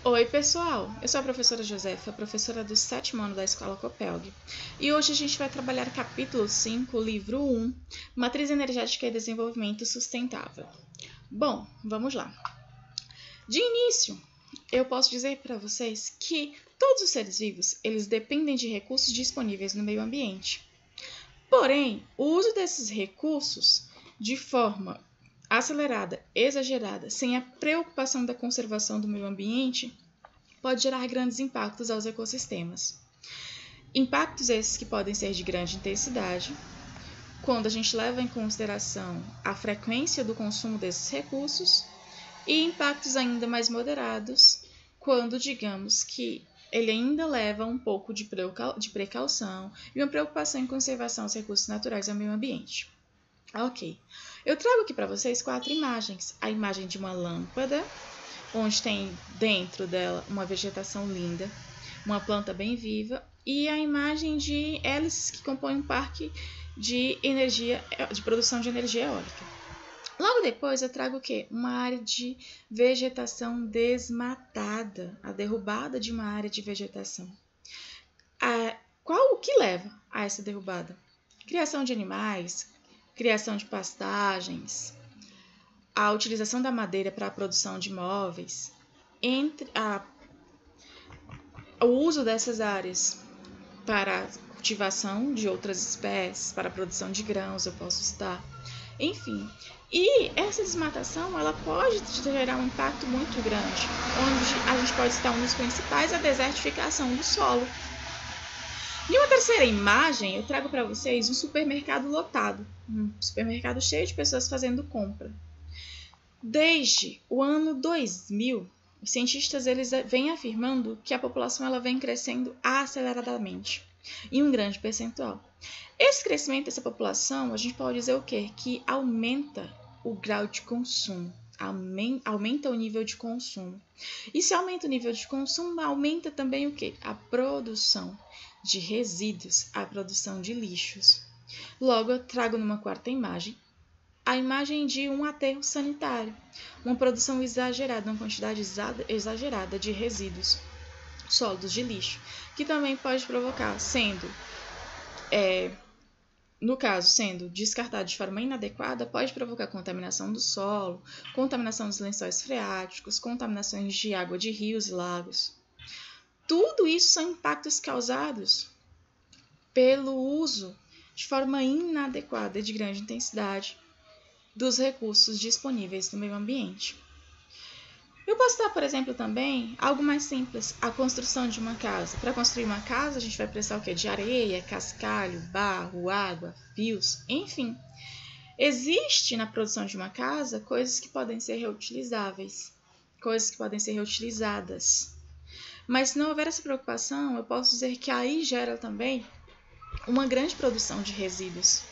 Oi, pessoal! Eu sou a professora Josefa, professora do 7º ano da Escola Copelg. E hoje a gente vai trabalhar capítulo 5, livro 1, Matriz Energética e Desenvolvimento Sustentável. Bom, vamos lá. De início, eu posso dizer para vocês que todos os seres vivos, eles dependem de recursos disponíveis no meio ambiente. Porém, o uso desses recursos de forma acelerada, exagerada, sem a preocupação da conservação do meio ambiente, pode gerar grandes impactos aos ecossistemas. Impactos esses que podem ser de grande intensidade, quando a gente leva em consideração a frequência do consumo desses recursos, e impactos ainda mais moderados, quando digamos que ele ainda leva um pouco de precaução e uma preocupação em conservação aos recursos naturais e ao meio ambiente. Ok, eu trago aqui para vocês 4 imagens. A imagem de uma lâmpada, onde tem dentro dela uma vegetação linda, uma planta bem viva, e a imagem de hélices que compõem um parque de produção de energia eólica. Logo depois eu trago o quê? Uma área de vegetação desmatada, a derrubada de uma área de vegetação. O que leva a essa derrubada? Criação de animais, criação de pastagens, a utilização da madeira para a produção de móveis, o uso dessas áreas para a cultivação de outras espécies, para a produção de grãos, eu posso citar, enfim. E essa desmatação, ela pode gerar um impacto muito grande, onde a gente pode citar um dos principais, a desertificação do solo. E uma terceira imagem, eu trago para vocês um supermercado lotado, um supermercado cheio de pessoas fazendo compra. Desde o ano 2000, os cientistas eles vêm afirmando que a população ela vem crescendo aceleradamente, em um grande percentual. Esse crescimento dessa população, a gente pode dizer o quê? Que aumenta o grau de consumo, aumenta o nível de consumo. E se aumenta o nível de consumo, aumenta também o quê? A produção de resíduos, a produção de lixos. Logo, eu trago numa quarta imagem a imagem de um aterro sanitário, uma produção exagerada, uma quantidade exagerada de resíduos sólidos de lixo, que também pode provocar, sendo descartado de forma inadequada, pode provocar contaminação do solo, contaminação dos lençóis freáticos, contaminações de água de rios e lagos. Tudo isso são impactos causados pelo uso de forma inadequada e de grande intensidade dos recursos disponíveis no meio ambiente. Eu posso dar, por exemplo, também algo mais simples, a construção de uma casa. Para construir uma casa, a gente vai precisar o quê? De areia, cascalho, barro, água, fios, enfim. Existe na produção de uma casa coisas que podem ser reutilizáveis, coisas que podem ser reutilizadas. Mas se não houver essa preocupação, eu posso dizer que aí gera também uma grande produção de resíduos.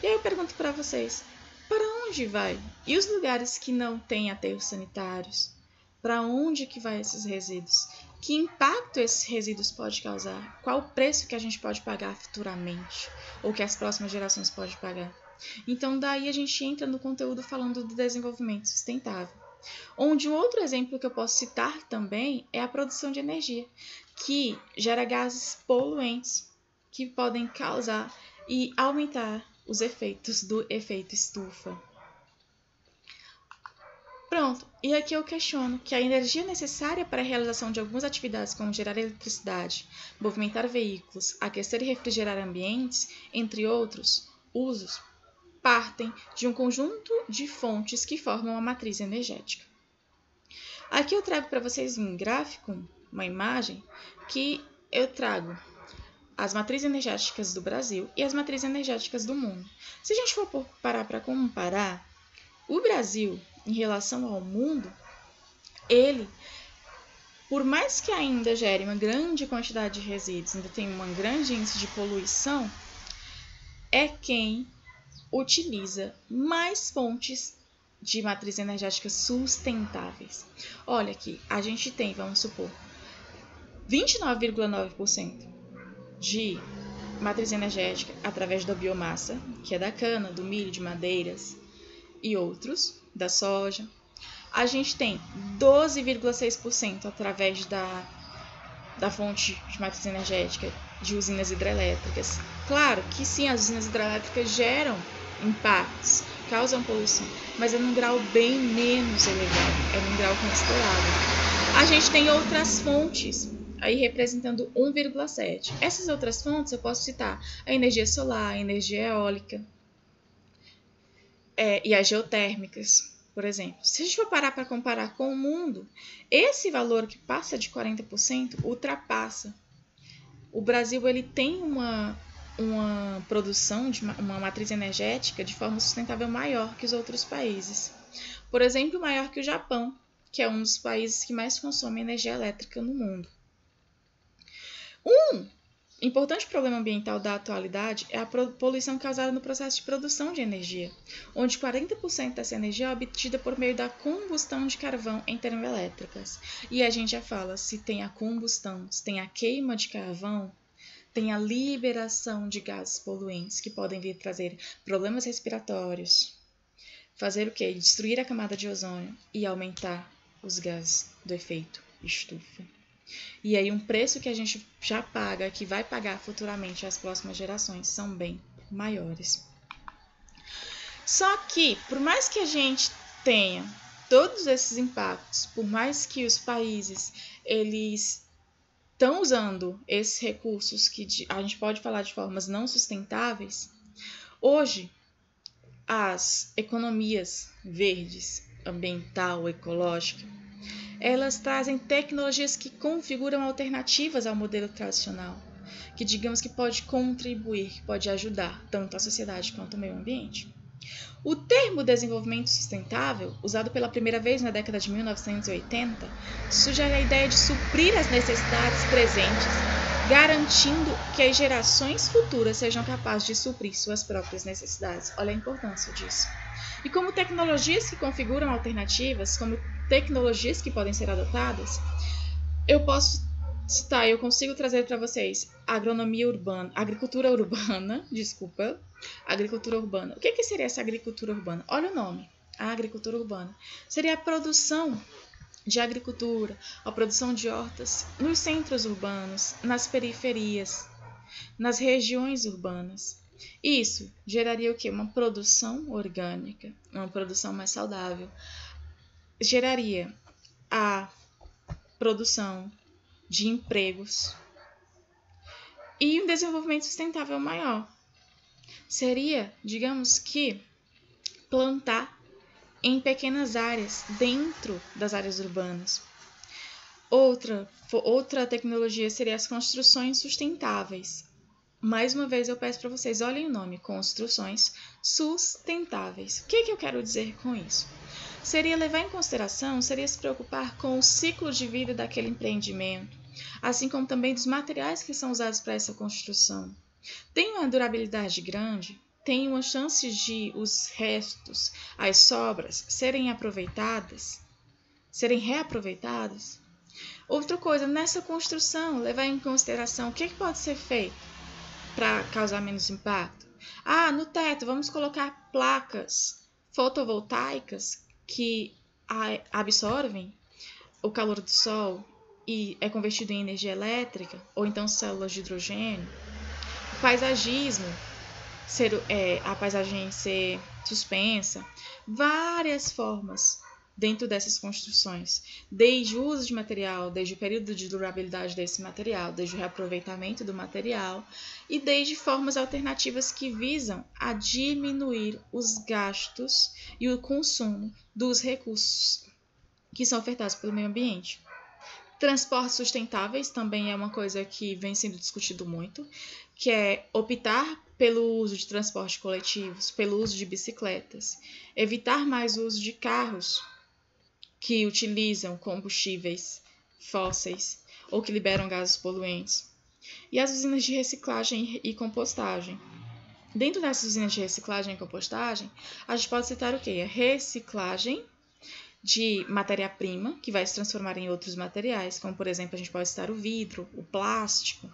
E aí eu pergunto para vocês, para onde vai? E os lugares que não têm aterros sanitários? Para onde que vai esses resíduos? Que impacto esses resíduos podem causar? Qual o preço que a gente pode pagar futuramente? Ou que as próximas gerações podem pagar? Então, daí a gente entra no conteúdo falando do desenvolvimento sustentável. Onde um outro exemplo que eu posso citar também é a produção de energia, que gera gases poluentes que podem causar e aumentar os efeitos do efeito estufa. Pronto, e aqui eu questiono que a energia necessária para a realização de algumas atividades como gerar eletricidade, movimentar veículos, aquecer e refrigerar ambientes, entre outros usos, partem de um conjunto de fontes que formam a matriz energética. Aqui eu trago para vocês um gráfico, uma imagem, que eu trago as matrizes energéticas do Brasil e as matrizes energéticas do mundo. Se a gente for parar para comparar, o Brasil, em relação ao mundo, ele, por mais que ainda gere uma grande quantidade de resíduos, ainda tem um grande índice de poluição, é quem utiliza mais fontes de matriz energética sustentáveis. Olha aqui, a gente tem, vamos supor, 29,9% de matriz energética através da biomassa, que é da cana, do milho, de madeiras e outros, da soja. a gente tem 12,6% através da fonte de matriz energética de usinas hidrelétricas. Claro que sim, as usinas hidrelétricas geram impactos, causam poluição, mas é num grau bem menos elevado, é num grau considerável. A gente tem outras fontes aí representando 1,7%. Essas outras fontes eu posso citar a energia solar, a energia eólica e as geotérmicas, por exemplo. Se a gente for parar para comparar com o mundo, esse valor que passa de 40% ultrapassa. O Brasil ele tem uma produção de uma matriz energética de forma sustentável maior que os outros países. Por exemplo, maior que o Japão, que é um dos países que mais consome energia elétrica no mundo. Um importante problema ambiental da atualidade é a poluição causada no processo de produção de energia, onde 40% dessa energia é obtida por meio da combustão de carvão em termoelétricas. E a gente já fala, se tem a combustão, se tem a queima de carvão, tem a liberação de gases poluentes que podem vir trazer problemas respiratórios, fazer o quê? Destruir a camada de ozônio e aumentar os gases do efeito estufa. E aí um preço que a gente já paga, que vai pagar futuramente as próximas gerações, são bem maiores. Só que, por mais que a gente tenha todos esses impactos, por mais que os países eles estão usando esses recursos que a gente pode falar de formas não sustentáveis, hoje as economias verdes, ambiental, ecológica, elas trazem tecnologias que configuram alternativas ao modelo tradicional, que digamos que pode contribuir, que pode ajudar tanto a sociedade quanto o meio ambiente. O termo desenvolvimento sustentável, usado pela primeira vez na década de 1980, sugere a ideia de suprir as necessidades presentes, garantindo que as gerações futuras sejam capazes de suprir suas próprias necessidades. Olha a importância disso. E como tecnologias que configuram alternativas, como tecnologias que podem ser adotadas, eu posso citar, eu consigo trazer para vocês agricultura urbana. O que seria essa agricultura urbana? Olha o nome, a agricultura urbana. Seria a produção de agricultura, a produção de hortas nos centros urbanos, nas periferias, nas regiões urbanas. Isso geraria o quê? Uma produção orgânica, uma produção mais saudável. Geraria a produção de empregos e um desenvolvimento sustentável maior. Seria, digamos que, plantar em pequenas áreas dentro das áreas urbanas. Outra tecnologia seria as construções sustentáveis. Mais uma vez eu peço para vocês, olhem o nome, construções sustentáveis. O que eu quero dizer com isso? Seria levar em consideração, seria se preocupar com o ciclo de vida daquele empreendimento, assim como também dos materiais que são usados para essa construção. Tem uma durabilidade grande, tem uma chance de os restos, as sobras, serem reaproveitadas. Outra coisa, nessa construção, levar em consideração o que pode ser feito para causar menos impacto. No teto, vamos colocar placas fotovoltaicas que absorvem o calor do sol e é convertido em energia elétrica, ou então células de hidrogênio. Paisagismo, a paisagem ser suspensa, várias formas dentro dessas construções, desde o uso de material, desde o período de durabilidade desse material, desde o reaproveitamento do material e desde formas alternativas que visam a diminuir os gastos e o consumo dos recursos que são ofertados pelo meio ambiente. Transportes sustentáveis também é uma coisa que vem sendo discutido muito, que é optar pelo uso de transportes coletivos, pelo uso de bicicletas, evitar mais o uso de carros que utilizam combustíveis fósseis ou que liberam gases poluentes. E as usinas de reciclagem e compostagem. Dentro dessas usinas de reciclagem e compostagem, a gente pode citar o quê? A reciclagem de matéria-prima, que vai se transformar em outros materiais, como, por exemplo, a gente pode citar o vidro, o plástico.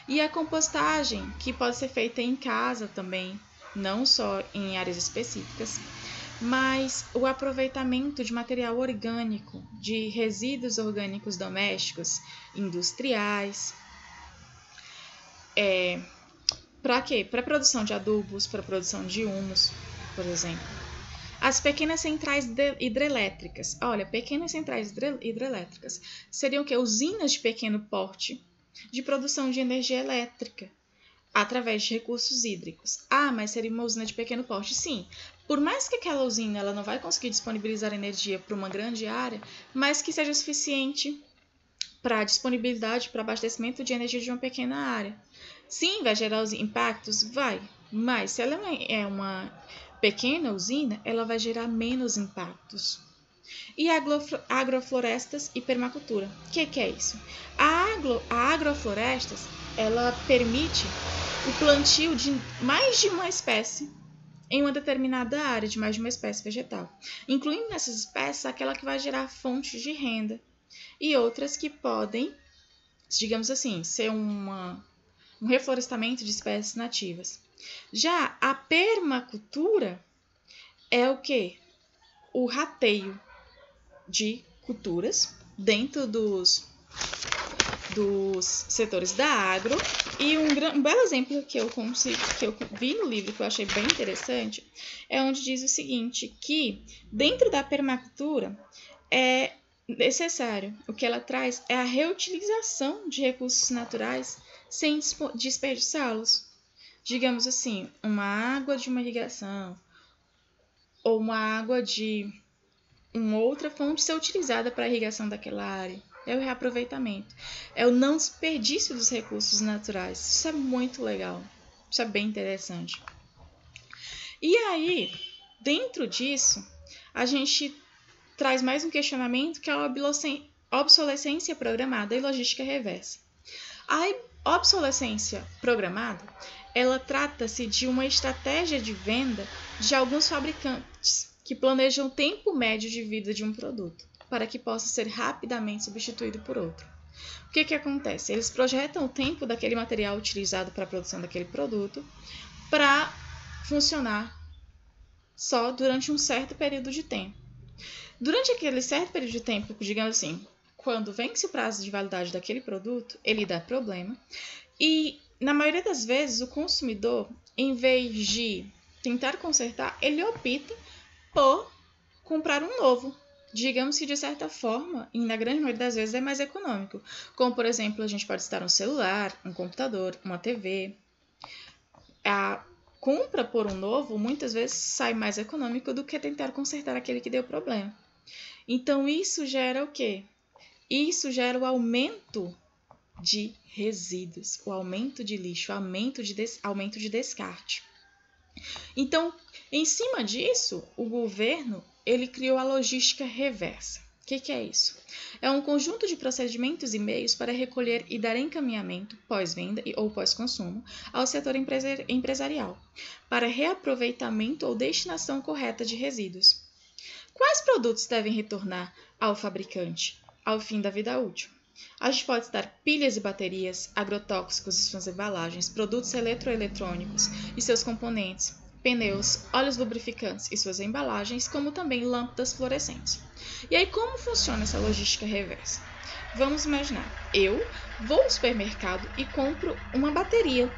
E a compostagem, que pode ser feita em casa também, não só em áreas específicas, mas o aproveitamento de material orgânico, de resíduos orgânicos domésticos, industriais, para quê? Para a produção de adubos, para a produção de humus, por exemplo. As pequenas centrais hidrelétricas. Olha, pequenas centrais hidrelétricas seriam o quê? Usinas de pequeno porte de produção de energia elétrica através de recursos hídricos. Ah, mas seria uma usina de pequeno porte? Sim. Por mais que aquela usina ela não vai conseguir disponibilizar energia para uma grande área, mas que seja suficiente para a disponibilidade, para abastecimento de energia de uma pequena área. Sim, vai gerar os impactos? Vai. Mas se ela é uma pequena usina, ela vai gerar menos impactos. E agroflorestas e permacultura. O que é isso? A agroflorestas, ela permite o plantio de mais de uma espécie em uma determinada área, de mais de uma espécie vegetal, incluindo nessas espécies aquela que vai gerar fontes de renda e outras que podem, digamos assim, ser um reflorestamento de espécies nativas. Já a permacultura é o quê? O rateio de culturas dentro dos setores da agro. E um belo exemplo que eu vi no livro, que eu achei bem interessante, é onde diz o seguinte, que dentro da permacultura é necessário, o que ela traz é a reutilização de recursos naturais sem desperdiçá-los. Digamos assim, uma água de uma irrigação ou uma água de uma outra fonte ser utilizada para a irrigação daquela área. É o reaproveitamento. É o não desperdício dos recursos naturais. Isso é muito legal. Isso é bem interessante. E aí, dentro disso, a gente traz mais um questionamento que é a obsolescência programada e logística reversa. A obsolescência programada, ela trata-se de uma estratégia de venda de alguns fabricantes que planejam o tempo médio de vida de um produto, para que possa ser rapidamente substituído por outro. O que acontece? Eles projetam o tempo daquele material utilizado para a produção daquele produto para funcionar só durante um certo período de tempo. Durante aquele certo período de tempo, digamos assim, quando vence o prazo de validade daquele produto, ele dá problema e, na maioria das vezes, o consumidor, em vez de tentar consertar, ele opta por comprar um novo. Digamos que, de certa forma, e na grande maioria das vezes é mais econômico. Como, por exemplo, a gente pode citar um celular, um computador, uma TV. A compra por um novo, muitas vezes, sai mais econômico do que tentar consertar aquele que deu problema. Então, isso gera o quê? Isso gera o aumento de resíduos, o aumento de lixo, o aumento de descarte. Então, em cima disso, o governo ele criou a logística reversa. O que é isso? É um conjunto de procedimentos e meios para recolher e dar encaminhamento pós-venda ou pós-consumo ao setor empresarial, para reaproveitamento ou destinação correta de resíduos. Quais produtos devem retornar ao fabricante ao fim da vida útil? A gente pode citar pilhas e baterias, agrotóxicos e suas embalagens, produtos eletroeletrônicos e seus componentes, pneus, óleos lubrificantes e suas embalagens, como também lâmpadas fluorescentes. E aí, como funciona essa logística reversa? Vamos imaginar, eu vou ao supermercado e compro uma bateria.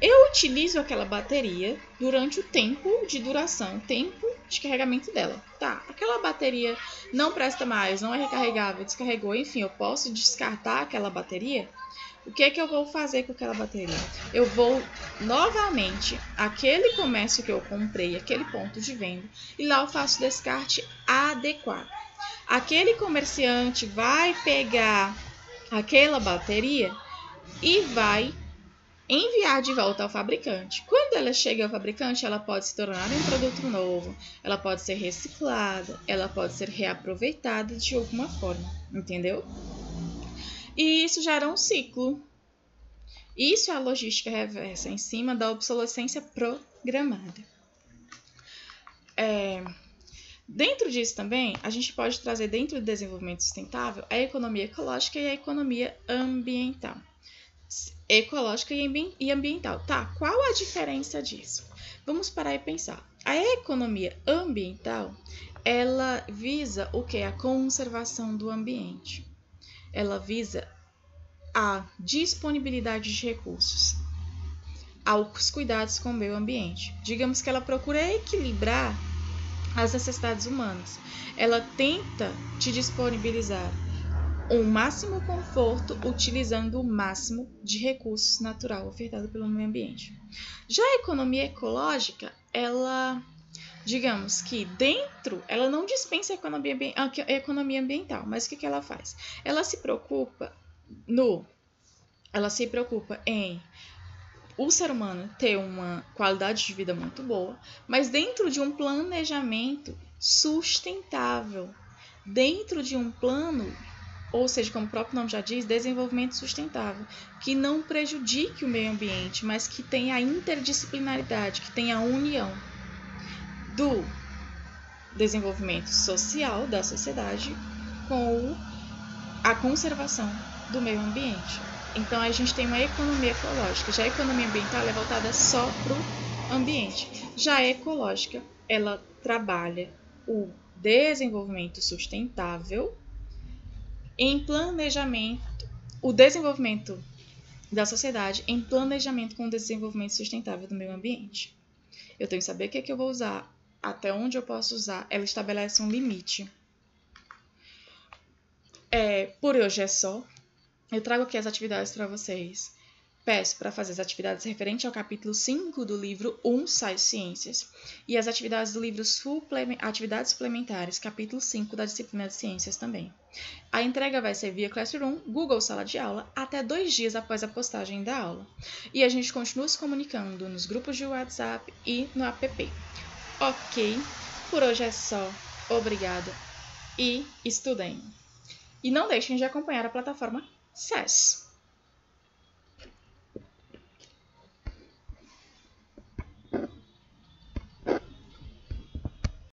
Eu utilizo aquela bateria durante o tempo de duração, tempo de carregamento dela. Tá, aquela bateria não presta mais, não é recarregável, descarregou, enfim, eu posso descartar aquela bateria? O que eu vou fazer com aquela bateria? Eu vou novamente àquele comércio que eu comprei, aquele ponto de venda, e lá eu faço o descarte adequado. Aquele comerciante vai pegar aquela bateria e vai enviar de volta ao fabricante. Quando ela chega ao fabricante, ela pode se tornar um produto novo, ela pode ser reciclada, ela pode ser reaproveitada de alguma forma, entendeu? E isso gera um ciclo. Isso é a logística reversa, em cima da obsolescência programada. Dentro disso também, a gente pode trazer dentro do desenvolvimento sustentável a economia ecológica e a economia ambiental. Ecológica e ambiental. Tá, qual a diferença disso? Vamos parar e pensar. A economia ambiental, ela visa o que? A conservação do ambiente. Ela visa a disponibilidade de recursos, aos cuidados com o meio ambiente. Digamos que ela procura equilibrar as necessidades humanas. Ela tenta te disponibilizar um máximo conforto utilizando o máximo de recursos naturais ofertados pelo meio ambiente. Já a economia ecológica, ela, digamos que ela não dispensa a economia ambiental, mas o que ela faz? Ela se preocupa em o ser humano ter uma qualidade de vida muito boa, mas dentro de um planejamento sustentável, dentro de um plano, ou seja, como o próprio nome já diz, desenvolvimento sustentável, que não prejudique o meio ambiente, mas que tenha a interdisciplinaridade, que tenha a união do desenvolvimento social da sociedade com a conservação do meio ambiente. Então, a gente tem uma economia ecológica. Já a economia ambiental é voltada só para o ambiente. Já a ecológica, ela trabalha o desenvolvimento sustentável em planejamento, o desenvolvimento da sociedade em planejamento com o desenvolvimento sustentável do meio ambiente. Eu tenho que saber o que eu vou usar, até onde eu posso usar. Ela estabelece um limite. Por hoje é só. Eu trago aqui as atividades para vocês. Peço para fazer as atividades referentes ao capítulo 5 do livro 1, Sais Ciências, e as atividades do livro Atividades Suplementares, capítulo 5 da disciplina de Ciências também. A entrega vai ser via Classroom, Google Sala de Aula, até 2 dias após a postagem da aula. E a gente continua se comunicando nos grupos de WhatsApp e no app. Ok, por hoje é só. Obrigada e estudem. E não deixem de acompanhar a plataforma SES.